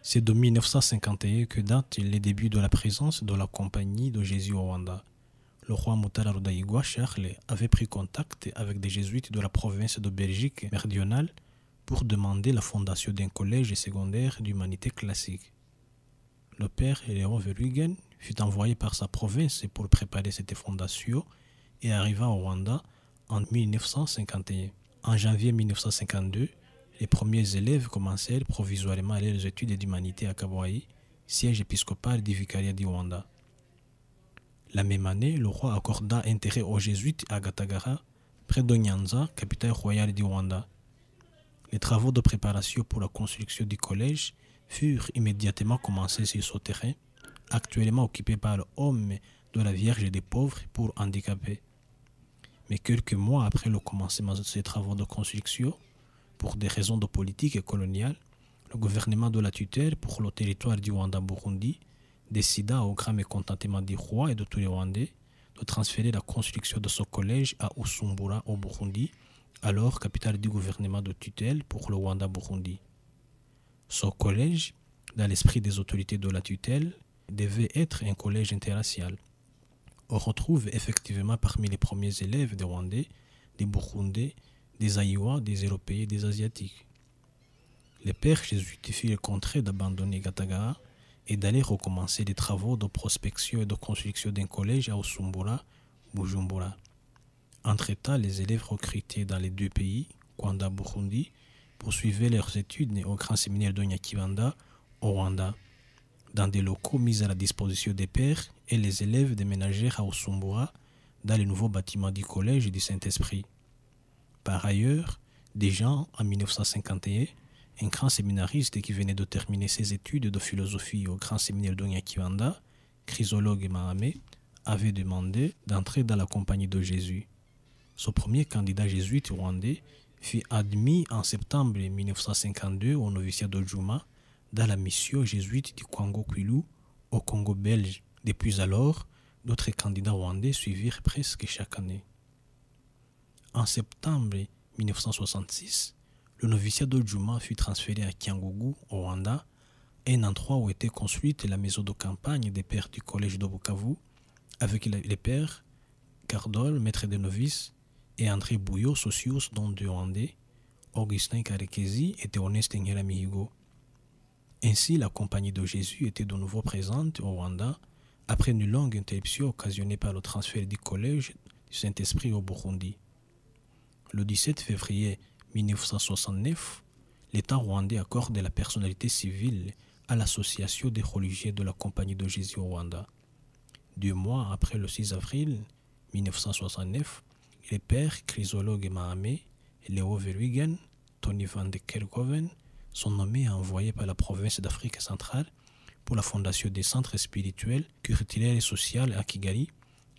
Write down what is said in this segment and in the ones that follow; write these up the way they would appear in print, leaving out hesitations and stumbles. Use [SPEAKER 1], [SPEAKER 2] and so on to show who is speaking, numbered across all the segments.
[SPEAKER 1] C'est de 1951 que date les débuts de la présence de la Compagnie de Jésus au Rwanda. Le roi Mutara Rudahigwa Charles avait pris contact avec des jésuites de la province de Belgique méridionale pour demander la fondation d'un collège secondaire d'humanité classique. Le père Léon Verhugen fut envoyé par sa province pour préparer cette fondation et arriva au Rwanda en 1951. En janvier 1952, les premiers élèves commencèrent provisoirement leurs études d'humanité à Kabwayi, siège épiscopal du vicariat du Rwanda. La même année, le roi accorda un terrain aux jésuites à Gatagara, près de Nyanza, capitale royale du Rwanda. Les travaux de préparation pour la construction du collège furent immédiatement commencés sur ce terrain, actuellement occupé par l'homme de la Vierge des pauvres pour handicapés. Mais quelques mois après le commencement de ces travaux de construction, pour des raisons de politique et coloniale, le gouvernement de la tutelle pour le territoire du Rwanda-Burundi décida, au grand mécontentement du roi et de tous les Rwandais, de transférer la construction de ce collège à Usumbura au Burundi, alors capitale du gouvernement de tutelle pour le Rwanda-Burundi. Ce collège, dans l'esprit des autorités de la tutelle, devait être un collège interracial. On retrouve effectivement parmi les premiers élèves des Rwandais, des Burundais, des Aïwa, des Européens et des Asiatiques. Les pères jésuites furent contraints d'abandonner Gatagara et d'aller recommencer les travaux de prospection et de construction d'un collège à Usumbura, Bujumbura. Entre-temps, les élèves recrutés dans les deux pays, Rwanda et Burundi, poursuivaient leurs études au grand séminaire de Nyakibanda, au Rwanda, dans des locaux mis à la disposition des pères, et les élèves déménagèrent à Usumbura, dans les nouveaux bâtiments du collège du Saint-Esprit. Par ailleurs, déjà en 1951, un grand séminariste qui venait de terminer ses études de philosophie au grand séminaire de Nyakibanda, Chrysologue Mahamé, avait demandé d'entrer dans la Compagnie de Jésus. Ce premier candidat jésuite rwandais fut admis en septembre 1952 au noviciat de Djouma dans la mission jésuite du Congo-Kwilu au Congo belge. Depuis alors, d'autres candidats rwandais suivirent presque chaque année. En septembre 1966, le noviciat de Djouma fut transféré à Kyangugu, au Rwanda, un endroit où était construite la maison de campagne des pères du collège de Bukavu, avec les pères Cardol, maître des novices, et André Bouillot, socios, dont deux Rwandais, Augustin Karekezi et Théoneste Ngeramihigo. Ainsi, la Compagnie de Jésus était de nouveau présente au Rwanda, après une longue interruption occasionnée par le transfert du collège du Saint-Esprit au Burundi. Le 17 février 1969, l'État rwandais accorde la personnalité civile à l'association des religieux de la Compagnie de Jésus au Rwanda. 2 mois après le 6 avril 1969, les pères Chrysologue Mahamé, Léo Verhugen, Tony van de Kerkhoven sont nommés et envoyés par la province d'Afrique centrale pour la fondation des centres spirituels, culturels et sociaux à Kigali,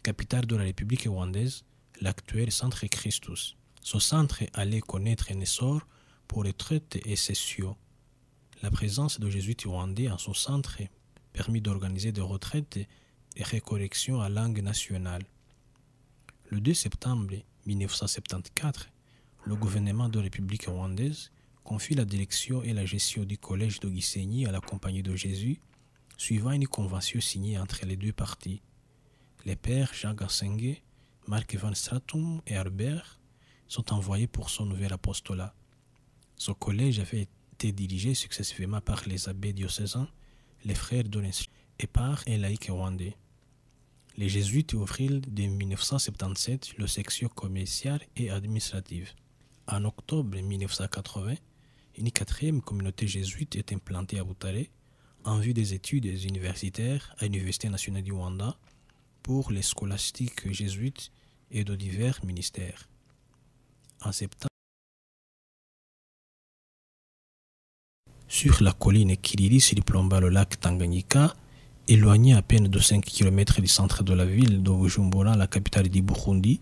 [SPEAKER 1] capitale de la République rwandaise, l'actuel centre Christus. Ce centre allait connaître un essor pour les traites et sessions. La présence de jésuites rwandais en ce centre permit d'organiser des retraites et récollections à langue nationale. Le 2 septembre 1974, le gouvernement de la République rwandaise confie la direction et la gestion du collège de Gisenyi à la Compagnie de Jésus, suivant une convention signée entre les deux parties. Les pères Jean Gassenge, Mark Van Stratum et Herbert sont envoyés pour son nouvel apostolat. Ce collège avait été dirigé successivement par les abbés diocésains, les frères d'Onesphore et par un laïc rwandais. Les jésuites ouvrirent dès 1977 le section commerciale et administrative. En octobre 1980, une 4e communauté jésuite est implantée à Butare en vue des études universitaires à l'Université nationale du Rwanda pour les scolastiques jésuites et de divers ministères. En septembre, sur la colline Kiriri surplombant le lac Tanganyika, éloigné à peine de 5 km du centre de la ville de Bujumbura, la capitale du Burundi,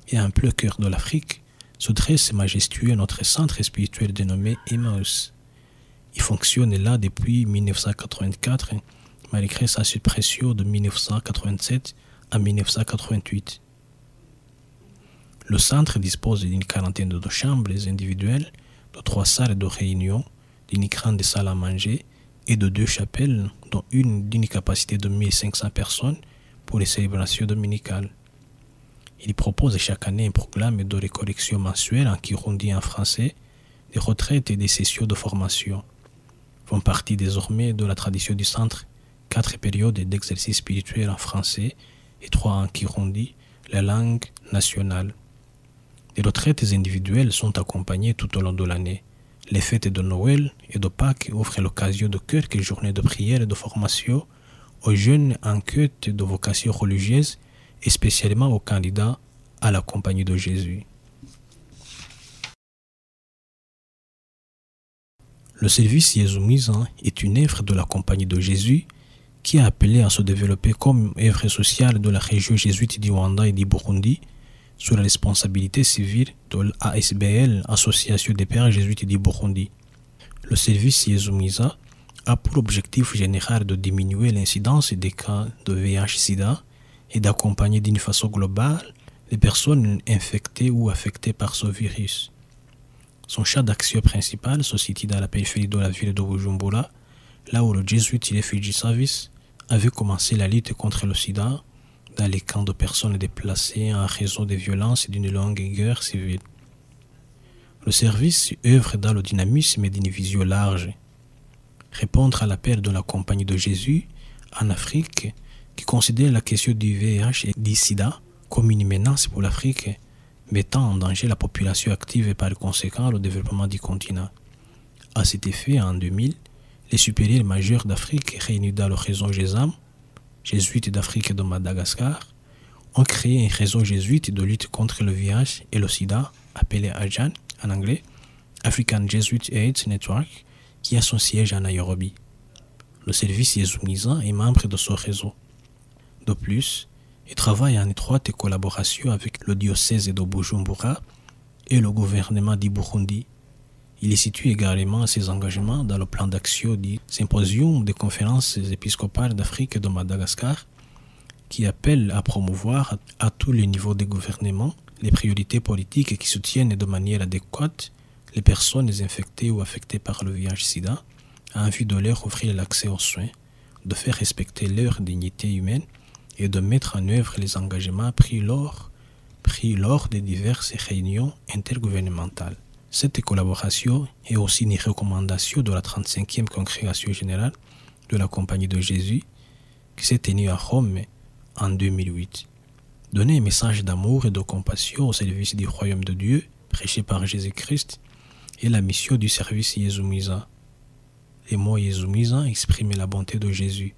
[SPEAKER 1] et en plein cœur de l'Afrique, se dresse majestueux notre centre spirituel dénommé Emmaüs. Il fonctionne là depuis 1984, malgré sa suppression de 1987 à 1988. Le centre dispose d'une quarantaine de chambres individuelles, de 3 salles de réunion, d'une grande salle à manger et de 2 chapelles, dont une d'une capacité de 1500 personnes pour les célébrations dominicales. Il propose chaque année un programme de récollection mensuelle en kirundi et en français, des retraites et des sessions de formation. Font partie désormais de la tradition du centre 4 périodes d'exercice spirituel en français et 3 en kirundi, la langue nationale. Les retraites individuelles sont accompagnées tout au long de l'année. Les fêtes de Noël et de Pâques offrent l'occasion de quelques journées de prière et de formation aux jeunes en quête de vocation religieuse et spécialement aux candidats à la compagnie de Jésus. Le service Yezumisa est une œuvre de la compagnie de Jésus qui a appelé à se développer comme œuvre sociale de la région jésuite du Rwanda et du Burundi sous la responsabilité civile de l'ASBL, Association des Pères Jésuites du Burundi. Le service Yezumisa a pour objectif général de diminuer l'incidence des cas de VIH-Sida et d'accompagner d'une façon globale les personnes infectées ou affectées par ce virus. Son champ d'action principal se situe dans la périphérie de la ville de Bujumbura, là où le Jesuit Refugee Service avait commencé la lutte contre le sida dans les camps de personnes déplacées en raison des violences et d'une longue guerre civile. Le service œuvre dans le dynamisme d'une vision large. Répondre à l'appel de la compagnie de Jésus en Afrique, qui considère la question du VIH et du sida comme une menace pour l'Afrique, mettant en danger la population active et par conséquent le développement du continent. À cet effet, en 2000, les supérieurs majeurs d'Afrique réunis dans le réseau GESAM, jésuites d'Afrique et de Madagascar, ont créé un réseau jésuite de lutte contre le VIH et le sida, appelé AJAN en anglais, African Jesuit AIDS Network, qui a son siège à Nairobi. Le service Yezumisa est membre de ce réseau. De plus, il travaille en étroite collaboration avec le diocèse de Bujumbura et le gouvernement du Burundi. Il situe également ses engagements dans le plan d'action du Symposium des conférences épiscopales d'Afrique et de Madagascar, qui appelle à promouvoir à tous les niveaux des gouvernements les priorités politiques qui soutiennent de manière adéquate les personnes infectées ou affectées par le VIH-Sida, en vue de leur offrir l'accès aux soins, de faire respecter leur dignité humaine et de mettre en œuvre les engagements pris lors des diverses réunions intergouvernementales. Cette collaboration est aussi une recommandation de la 35e congrégation générale de la Compagnie de Jésus qui s'est tenue à Rome en 2008. Donner un message d'amour et de compassion au service du royaume de Dieu prêché par Jésus-Christ est la mission du service Yezumisa. Les mots Yezumisa expriment la bonté de Jésus.